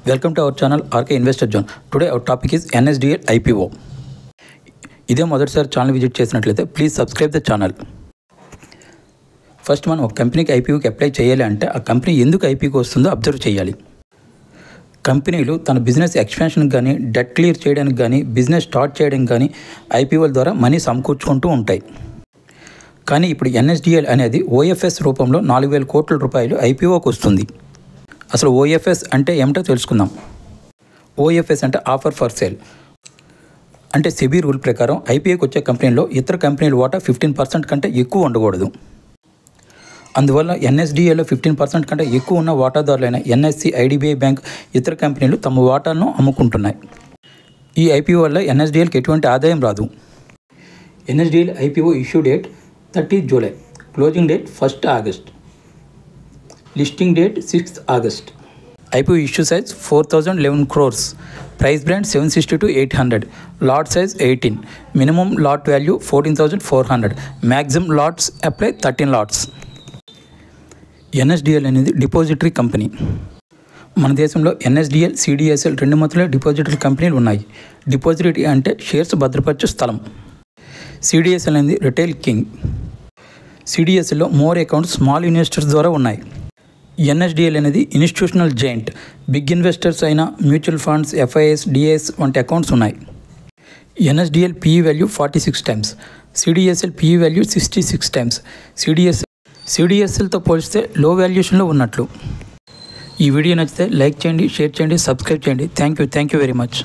Welcome to our channel RK Investor Zone. Today our topic is NSDL IPO. ఇదే మొదటిసారి channel visit చేసినట్లయితే please subscribe the channel. First మనం ఒక కంపెనీకి ఐపీఓకి apply చేయాలి అంటే ఆ కంపెనీ ఎందుకు ఐపీఓకి వస్తుందో అబ్జర్వ్ చేయాలి. కంపెనీలు తన బిజినెస్ ఎక్స్పాన్షన్కి కానీ, డెట్ క్లియర్ చేయడానికి కానీ, బిజినెస్ స్టార్ట్ చేయడానికి కానీ ఐపీఓల ద్వారా మనీ సమకూర్చుకుంటూ ఉంటాయి. కానీ ఇప్పుడు ఎన్ఎస్డిఎల్ అనేది ఓఎఫ్ఎస్ రూపంలో 4,000 కోట్ల రూపాయలు ఐపీఓకి వస్తుంది. అసలు ఓఎఫ్ఎస్ అంటే ఏమిటో తెలుసుకుందాం. ఓఎఫ్ఎస్ అంటే ఆఫర్ ఫర్ సేల్. అంటే సెబీ రూల్ ప్రకారం ఐపీఓకి వచ్చే కంపెనీలో ఇతర కంపెనీల వాటా 15% కంటే ఎక్కువ ఉండకూడదు. అందువల్ల ఎన్ఎస్డిఎల్లో 15% కంటే ఎక్కువ ఉన్న వాటాదారులైన ఎన్ఎస్సి, ఐడిబిఐ బ్యాంక్, ఇతర కంపెనీలు తమ వాటాలను అమ్ముకుంటున్నాయి. ఈ ఐపీఓ వల్ల ఎన్ఎస్డిఎల్కి ఎటువంటి ఆదాయం రాదు. NSDL IPO issue date 30 July, closing date 1 August, listing date 6 August. IPO issue size 4,011 crores, price brand 760 to 800, lot size 18, minimum lot value 14,400, maximum LADS apply 13 LADS. NSDL అనేది డిపాజిటరీ కంపెనీ. మన దేశంలో NSDL, CDSL రెండు మాత్రమే depository కంపెనీలు ఉన్నాయి. Depository అంటే shares భద్రపరచే స్థలం. CDSL అనేది రిటైల్ కింగ్. సిడిఎస్ఎల్లో మోర్ అకౌంట్స్ స్మాల్ ఇన్వెస్టర్స్ ద్వారా ఉన్నాయి. ఎన్ఎస్డిఎల్ అనేది ఇన్స్టిట్యూషనల్ జైంట్. బిగ్ ఇన్వెస్టర్స్ అయిన మ్యూచువల్ ఫండ్స్, ఎఫ్ఐఎస్, డిఐఎస్ వంటి అకౌంట్స్ ఉన్నాయి. NSDL PE value 46 times, CDSL PE value 66 times. సిడిఎస్ఎల్తో పోలిస్తే లో వాల్యుయేషన్లో ఉన్నట్లు. ఈ వీడియో నచ్చితే లైక్ చేయండి, షేర్ చేయండి, సబ్స్క్రైబ్ చేయండి. Thank you very much.